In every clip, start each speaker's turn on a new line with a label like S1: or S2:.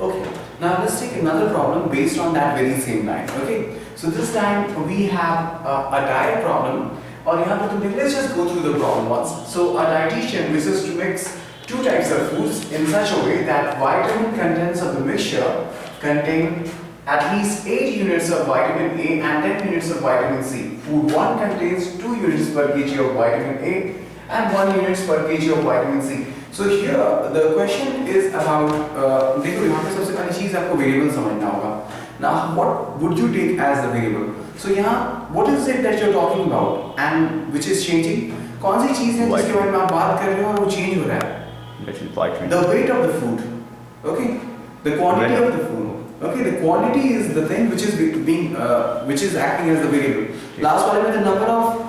S1: Okay, now let's take another problem based on that very same line. Okay, so this time we have a diet problem. और यहाँ पर तुम let's just go through the problem once. So a dietitian wishes to mix two types of foods in such a way that vitamin contents of the mixture contain at least 8 units of vitamin A and 10 units of vitamin C. Food 1 contains 2 units per kg of vitamin A and 1 units per kg of vitamin C. So here the question is about देखो यहाँ पे सबसे पहली चीज आपको variable समझना होगा. Now what would you take as the variable? So यहाँ what is it that you're talking about and which is changing? कौन सी चीज है जिसके बारे में आप बात कर रहे हो और वो चेंज हो रहा है? The weight of the food. Okay, the quantity of the food. Okay, the quantity is the thing which is acting as the variable. Last वाले में the number of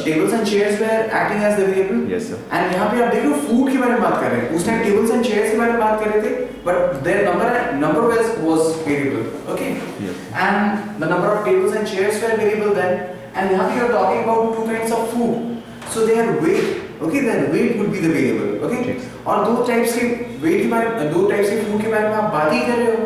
S1: tables and chairs were acting as the variable.
S2: Yes sir.
S1: And यहाँ पे आप देख रहे हो food के बारे में बात कर रहे हैं. उस टाइम tables and chairs के बारे में बात कर रहे थे, but their number was variable. Okay.
S2: Yes.
S1: And the number of tables and chairs were variable then. And यहाँ पे you are talking about two kinds of food. So their weight. Okay, their weight would be the variable. Okay.
S2: Yes.
S1: और दो types के weight के बारे दो types के food के बारे में आप बात ही कर रहे हो.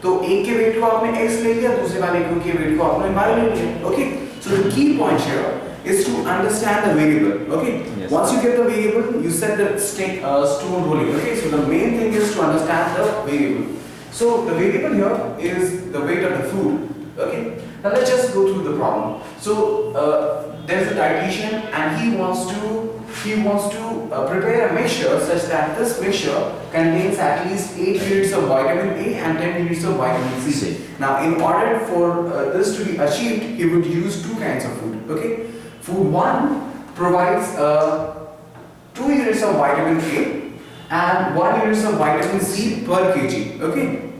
S1: तो एक के weight को आपने x ले लिया, दूसरे वाले के weight को आपने y ले लिया. Okay. So the key point here is to understand the variable. Okay.
S2: Yes.
S1: Once you get the variable, you set the stone rolling. Okay. So the main thing is to understand the variable. So the variable here is the weight of the food. Okay. Now let's just go through the problem. So there's a dietitian and he wants to prepare a mixture such that this mixture contains at least 8 units of vitamin A and 10 units of vitamin C. Now in order for this to be achieved, he would use two kinds of food. Okay. Food 1 provides 2 units of vitamin A and 1 units of vitamin C per kg. Okay.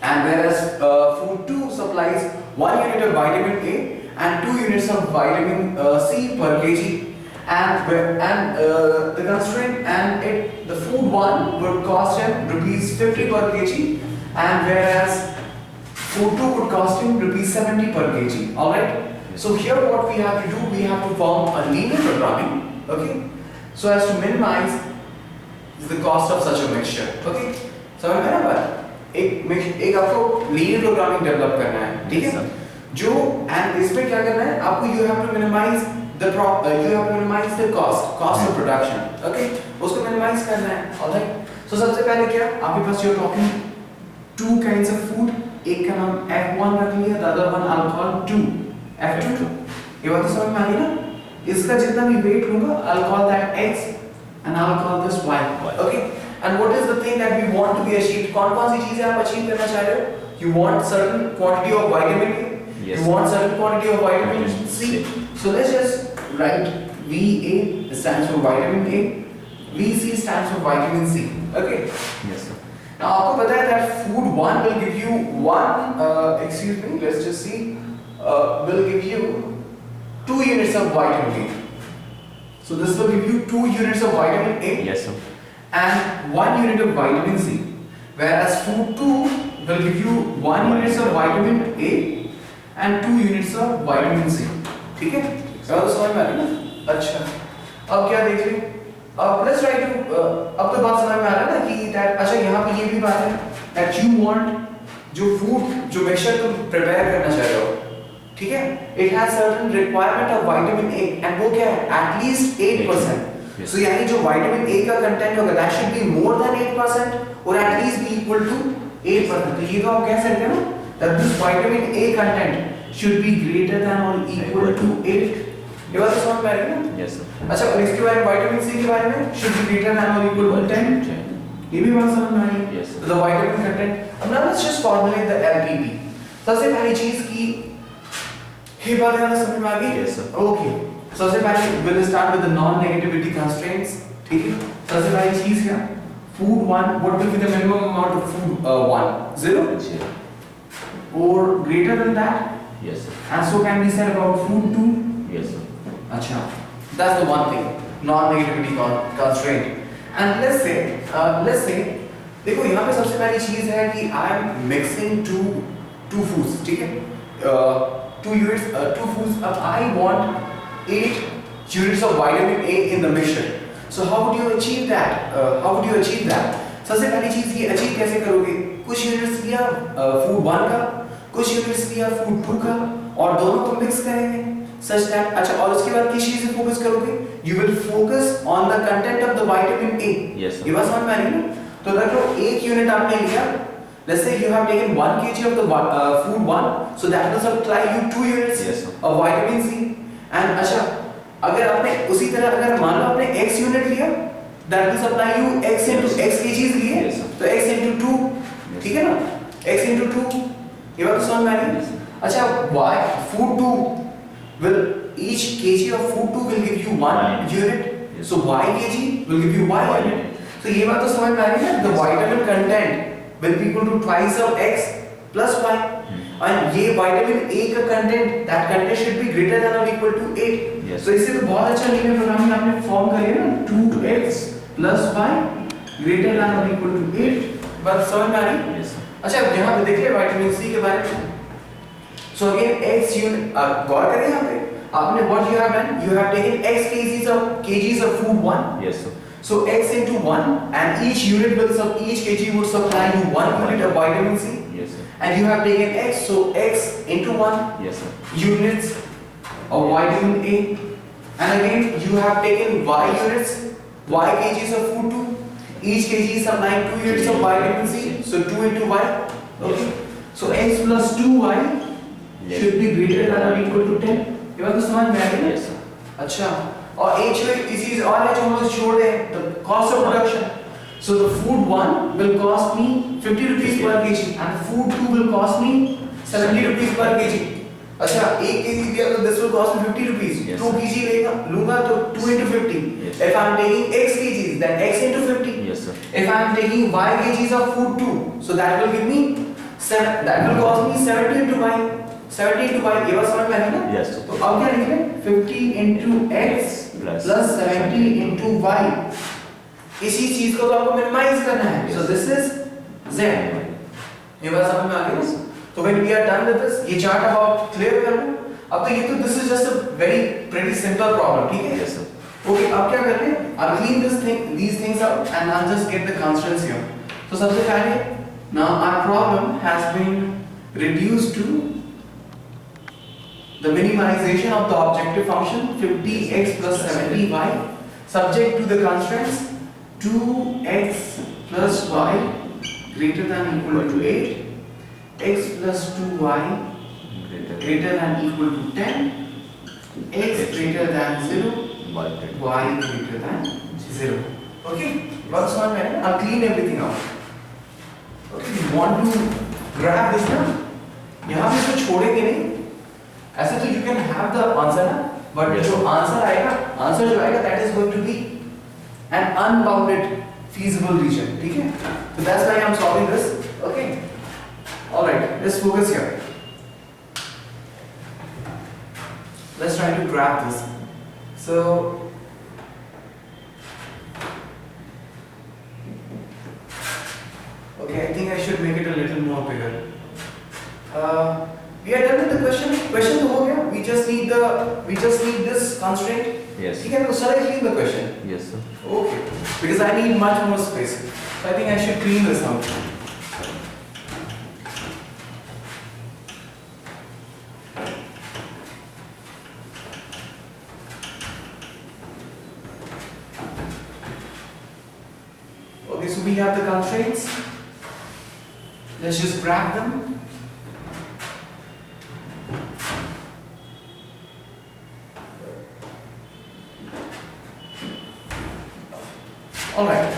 S1: And whereas food 2 supplies 1 unit of vitamin A and 2 units of vitamin C per kg. And the constraint the food 1 would cost him rupees 50 per kg, and whereas food 2 would cost him rupees 70 per kg. All right. So here what we have to do, we have to form a linear programming, okay, so as to minimize the cost of such a mixture. Okay. समझ में आ रहा है? एक आपको linear programming develop करना है, ठीक है? जो and इसमें क्या करना है? आपको you have to minimize the cost of production. Okay. उसको minimize करना है. All right. So सबसे पहले क्या? आपके पास you're talking two kinds of food. एक का नाम F1 रख लिया, the other one I'll call 2. F2. ये बात समझ में आ गई ना? इसका जितना भी weight होगा, I'll call that X and I'll call this Y. Okay. And what is the thing that we want to be achieved? कौन सी चीजें आप achieve करना चाह रहे हो? You want certain quantity of vitamin A.
S2: Yes.
S1: You want certain quantity of vitamin C. So let's just write VA stands for vitamin A. VC stands for vitamin C. Okay.
S2: Yes sir.
S1: Now आपको पता है that food 1 will give you let's just see. Will give you 2 units of vitamin A. So this will give you 2 units of vitamin A.
S2: Yes sir.
S1: And 1 unit of vitamin C. Whereas food 2 will give you 1 units of vitamin A and 2 units of vitamin C. ठीक है? तो समझ में आ रही ना? अच्छा. अब क्या देख रहे? Let's try to अब तो बात समझ में आ रहा है ना कि that अच्छा यहाँ पे ये भी बात है that you want जो food जो mixture तुम prepare करना चाह रहे हो, ठीक है? It has certain requirement of vitamin A and वो क्या है? At least 8%.
S2: Yes.
S1: So यानी जो vitamin A का content होगा that should be more than 8% or at least be equal to 8%. तो ये तो आप कह सकते हैं ना that this vitamin A content should be greater than or equal to 8. ये बात समझ में आ रही है ना?
S2: Yes sir.
S1: अच्छा और इसके बारे में vitamin C के बारे में should be greater than or equal to 10. ये भी बात समझ में आ रही है?
S2: Yes.
S1: So the vitamin content. अब now let's just formulate the LPP. सबसे पहली चीज की ये बात है ना समझ में आ गई?
S2: Yes sir.
S1: Okay. सबसे पहले we'll start with the non-negativity constraints. ठीक है? सबसे पहली चीज क्या? Food 1. What will be the minimum amount of food 1? 0. Or greater than that?
S2: Yes sir.
S1: And so can be said about food 2.
S2: Yes sir.
S1: अच्छा. That's the one thing. Non-negativity constraint. And let's say देखो यहाँ पे सबसे पहली चीज है कि I am mixing two foods, ठीक है? 2 foods. अब I want 8 units of vitamin A in the mixture. So how would you achieve that? सबसे पहली चीज ये achieve कैसे करोगे? कुछ units लिया food 1 का, कुछ यूनिट्स लिया food 2 का, और दोनों को मिक्स करेंगे such that, अच्छा, और उसके बाद किस चीज पे फोकस करोगे? You will focus on the content of the vitamin A.
S2: Yes, sir.
S1: ये बात समझ में आ रही है ना? तो रख लो एक यूनिट आपने लिया, let's say you have taken 1 kg of the food 1, so that will supply you 2 units
S2: Yes, sir.
S1: of vitamin C. And अच्छा, अगर आपने उसी तरह अगर मान लो आपने x यूनिट लिया, that will supply you x into x kgs लिए,
S2: Yes, sir.
S1: तो x into 2,
S2: Yes.
S1: ठीक है ना? x into 2, ये बात तो समझ में आ रही है?
S2: Yes, sir.
S1: अच्छा, y food 2 will, each kg of food 2 will give you 1
S2: One.
S1: unit,
S2: Yes.
S1: so y kg will give you y
S2: Y
S1: unit.
S2: unit.
S1: So ये बात तो समझ में आ रही है ना? The vitamin content will be equal to twice of x plus y. And ये vitamin A का content, that content should be greater than or equal to 8.
S2: Yes.
S1: So इससे तो बहुत अच्छा लीनियर प्रोग्रामिंग आपने फॉर्म करी है ना, 2x plus y greater than or equal to 8. बात समझ में आ रही है?
S2: Yes, sir.
S1: अच्छा, यहाँ पे देखिए विटामिन सी के बारे में. So again, x unit, गौर करें यहाँ पे, आपने what you have done, you have taken x kgs of food 1.
S2: Yes, sir.
S1: So x into 1, and each unit will each kg would supply you 1 unit of vitamin C.
S2: Yes, sir.
S1: And you have taken x, so x into 1
S2: Yes, sir.
S1: units of vitamin A. And again, you have taken y units, y kgs of food 2. Each kg is supplying 2 units of vitamin C. So 2 into y. Okay. So x plus 2y should be greater than or equal to 10. ये बात तो समझ में आ गई ना?
S2: Yes, sir.
S1: अच्छा, और एक चीज और है जो हम छोड़ दें, the cost of production. So the food 1 will cost me 50 rupees per kg and food 2 will cost me 70 rupees per kg. अच्छा, एक kg दिया तो this will cost me 50 rupees.
S2: Yes,
S1: 2 kg लूंगा तो 2 into 50.
S2: Yes.
S1: If I am taking x kgs, then x into 50.
S2: Yes, sir.
S1: If I am taking y kgs of food 2, so that will give me that will cost me 70 into y. 70 into y, ये बात समझ में आ रही है ना?
S2: Yes, sir.
S1: तो अब क्या लिखें? 50 into x plus 70 into y. इसी चीज को तो आपको मिनिमाइज करना है. So this is z. ये बात समझ में आ गई? तो when we are done with this, ये चार्ट अब आप क्लियर कर लो. अब तो ये तो this is just a very pretty simple problem, ठीक है?
S2: Yes, sir.
S1: Okay, अब क्या करते हैं? I'll clean these things up and I'll just get the constants here. तो सबसे पहले, now our problem has been reduced to the minimization of the objective function 50x plus 70y subject to the constraints 2x plus y greater than equal to 8, x plus 2y greater than equal to 10, x greater than 0, y greater than 0. Okay, what's one minute? I'll clean everything out. Okay, you want to grab this now? यहाँ पे इसको छोड़ेंगे नहीं. ऐसे तो you can have the answer ना, but
S2: Yes.
S1: जो answer जो आएगा that is going to be an unbounded feasible region, ठीक है? So that's why I'm solving this. Okay. All right. Let's focus here. Let's try to grab this. So okay, I think I should make it a little more bigger. We are done with the question. Question तो हो गया. We just need this constraint.
S2: Yes.
S1: ठीक है, तो shall I clean the question?
S2: Yes, sir.
S1: Okay. Because I need much more space. So I think I should clean this out. Okay, so we have the constraints. Let's just grab them. Alright,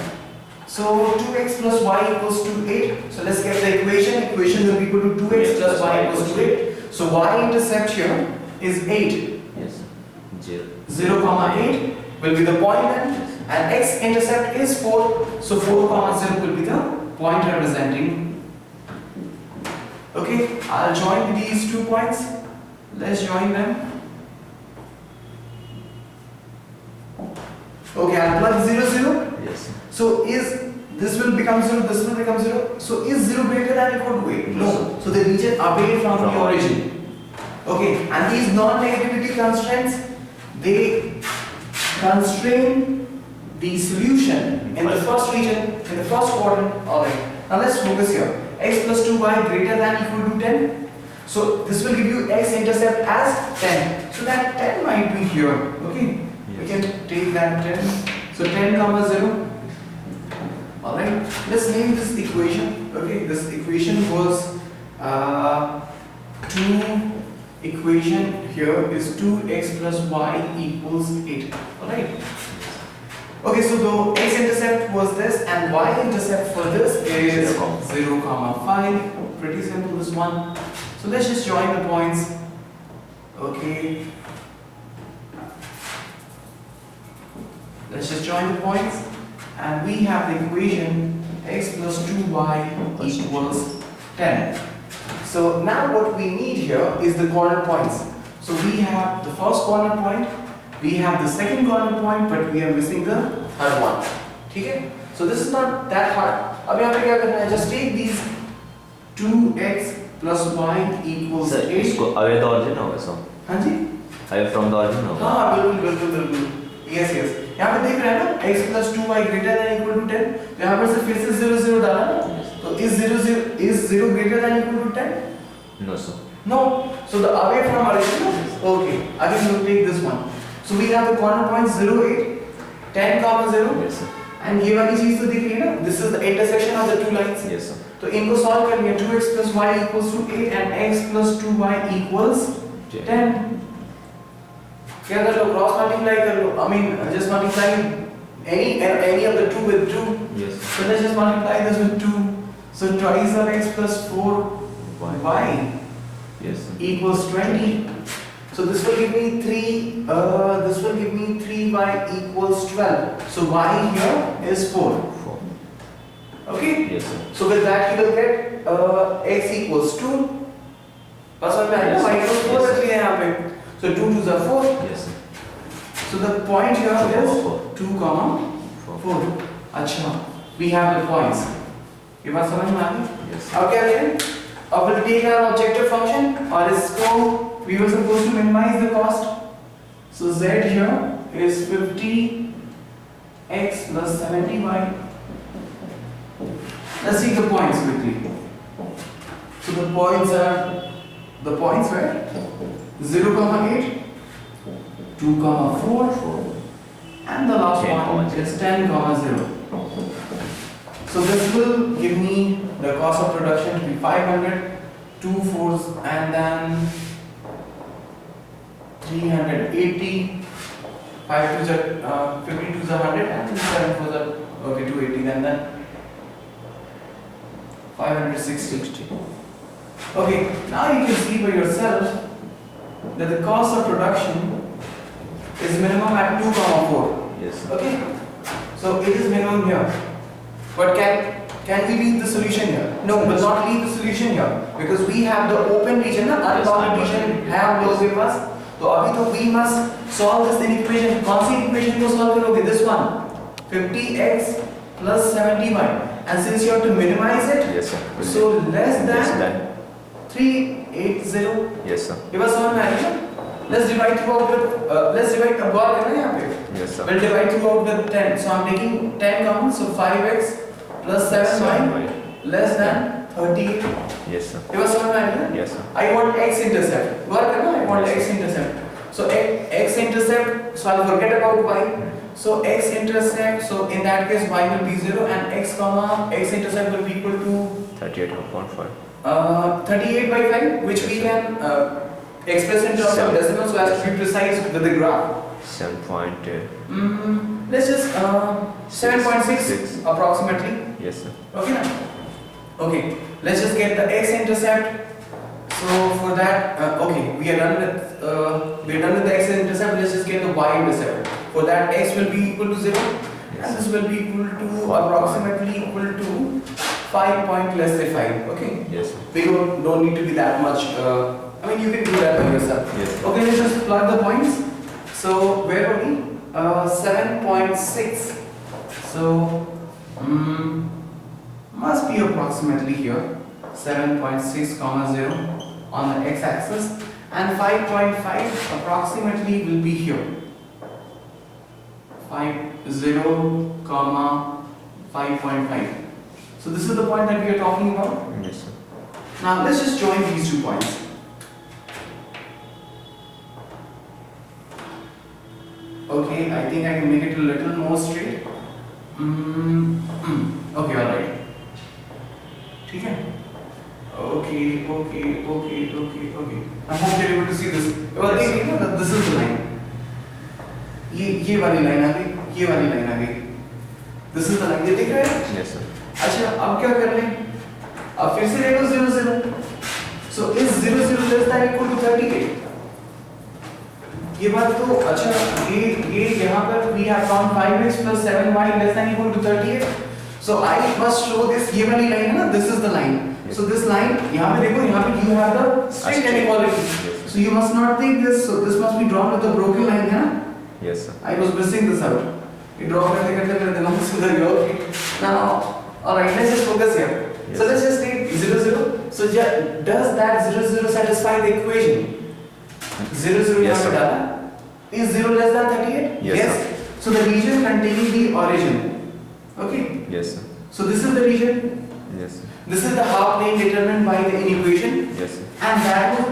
S1: so 2x plus y equals to 8. So let's get the equation. Equation will be equal to 2x plus y equals to 8. So y-intercept here is 8.
S2: Yes, sir.
S1: 0, comma 8 will be the point then. And x-intercept is 4. So 4, comma 0 will be the point representing. Okay, I'll join these 2 points. Let's join them. Okay, I'll plug 0, 0.
S2: Yes, sir.
S1: So is this will become 0, this will become 0. So is 0 greater than equal to 8? No. So the region away from the origin. Okay, and these non-negativity constraints, they constrain the solution in the first region, in the first quadrant. Alright, now let's focus here. x plus 2y greater than equal to 10. So this will give you x-intercept as 10. So that 10 might be here. Okay.
S2: Yes.
S1: We can take that 10. So 10 comma 0. Alright. Let's name this equation. Okay. This equation was 2. Equation here is 2x plus y equals 8. Alright. Okay, so the x-intercept was this and y-intercept for this is 0, 5. Pretty simple, this one. So let's just join the points. Okay. Let's just join the points. And we have the equation x plus 2y equals 10. So now what we need here is the corner points. So we have the first corner point, we have the second corner point, but we are missing the third one. Okay? So this is not that hard. अब यहाँ पे क्या करना है? Just take these 2x plus y equals 8.
S2: इसको away the origin होगा सो.
S1: हाँ जी?
S2: Away from the origin होगा.
S1: हाँ बिल्कुल. Yes. यहाँ पे देख रहे हैं ना? x plus 2y greater than equal to 10. तो यहाँ पर से फिर से 0 डाला ना? So is 0 greater than equal to 10?
S2: No sir.
S1: No. So the away from origin. Okay. Again we'll take this one. So we have the corner points 0, 8, 10 comma 0.
S2: Yes sir.
S1: And ये वाली चीज तो दिख रही है ना? This is the intersection of the two lines.
S2: Yes sir.
S1: तो इनको solve कर लिया 2x plus y equals to 8 and x plus 2y equals 10. क्या कर लो? Cross multiply कर लो. I mean just multiply any of the 2 with 2.
S2: Yes.
S1: So let's just multiply this with 2. So twice of x plus 4 y
S2: Yes sir.
S1: equals 20. So this will give me 3. This will give me 3y equals 12. So y here is 4.
S2: 4.
S1: Okay.
S2: Yes sir.
S1: So with that you will get x equals 2. बस में आया y equals 4 रख लिया यहाँ पे. So 2 2s are 4.
S2: Yes sir.
S1: So the point here
S2: 2,
S1: is
S2: 4.
S1: 2 comma 4. अच्छा. We have the points. ये बात समझ में आ गई?
S2: Yes.
S1: अब क्या करें? अब we'll take our objective function और इसको we were supposed to minimize the cost. So z here is 50 x plus 70y. Let's see the points quickly. So the points were 0 comma 8, 2 comma 4,
S2: 4.
S1: and the last
S2: 10
S1: one
S2: comma
S1: is 10 comma 0. So this will give me the cost of production to be 500, 2 4s, and then 380, 5 2s are 52s are 100, and 7 4s are okay 280, and then 560. Okay, now you can see by yourself that the cost of production is minimum at 2 comma 4.
S2: Yes sir.
S1: Okay, so it is minimum here. But can we leave the solution here? No, but not leave the solution here because we have the open region, ना unbounded region है हम लोगों के पास. तो अभी तो we must solve this inequation. कौन सी equation को solve करोगे? This one, 50x plus 70y. And since you have to minimize it,
S2: Yes sir.
S1: so less
S2: Less
S1: than
S2: than.
S1: 380.
S2: Yes sir.
S1: ये बस समझ में आ रही है? Let's divide throughout with let's divide अब गौर करना है यहाँ पे.
S2: Yes sir.
S1: We'll divide throughout with 10. So I'm taking 10 common. So 5x plus 7y less than 38.
S2: Yes sir.
S1: ये बस समझ में आ रही है?
S2: Yes sir.
S1: I want x-intercept. गौर करना I want x-intercept. So x-intercept. So I'll forget about y. So x-intercept. So in that case y will be 0 and x-intercept will be equal to
S2: 38.5.
S1: 38 by 5, which we can express in terms of decimal so as to be precise with the graph.
S2: 7.
S1: Let's just 7.6 approximately.
S2: Yes sir.
S1: Okay now? Okay, let's just get the x-intercept. So for that, okay, we are done with the x-intercept. Let's just get the y-intercept. For that, x will be equal to 0, and this will be equal to approximately equal to 5 point, let's say 5. Okay.
S2: Yes sir.
S1: We don't need to be that much. I mean, you can do that by yourself.
S2: Yes.
S1: Okay, let's just plug the points. So where are we? 7.6. So must be approximately here. 7.6 comma 0 on the x-axis, and 5.5 approximately will be here. 50 comma 5.5. So this is the point that we are talking about.
S2: Yes, sir.
S1: Now let's just join these 2 points. Okay, I think I can make it a little more straight. Okay, alright. ठीक है? Okay. I hope you're able to see this. Well, this is the line. ये वाली line आ गई, ये वाली line आ गई. This is the line. ये दिख रहा है?
S2: Yes, sir.
S1: अच्छा, अब क्या कर लें? अब फिर से ले लो 0 0. So is 0 0 less than equal to 38? ये बात तो अच्छा ये यहाँ पर we have found 5x plus 7y less than equal to 38. So I must show this ये वाली line है ना, this is the line.
S2: Yes.
S1: So this line यहाँ पे देखो यहाँ पे you have the strict inequality.
S2: Yes.
S1: So you must not think this. So this must be drawn with a broken line है ना?
S2: Yes, sir.
S1: I was missing this out. You draw करते दिमाग सुधर गया. Okay. Now, alright, let's just focus here.
S2: Yes.
S1: So let's just take 0 0. So does that 0 0 satisfy the equation? 0 0
S2: Yes,
S1: यहाँ पे
S2: sir.
S1: डाला. Is 0 less than 38?
S2: Yes,
S1: So the region containing the origin. Okay.
S2: Yes, sir.
S1: So this is the region.
S2: Yes, sir.
S1: This is the half plane determined by the inequation.
S2: Yes, sir.
S1: And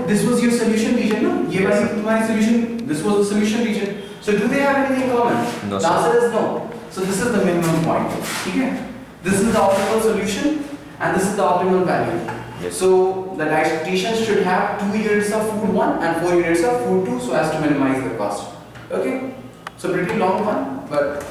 S1: this was your solution region, no? ये
S2: Yes,
S1: वाली
S2: sir.
S1: तुम्हारी solution. This was the solution region. So do they have anything in common?
S2: No,
S1: The
S2: sir.
S1: answer is no. So this is the minimum point. ठीक है? This is the optimal solution, and this is the optimal value.
S2: Yes.
S1: So the dietitian should have 2 units of food 1 and 4 units of food 2 so as to minimize the cost. Okay? So pretty long one, but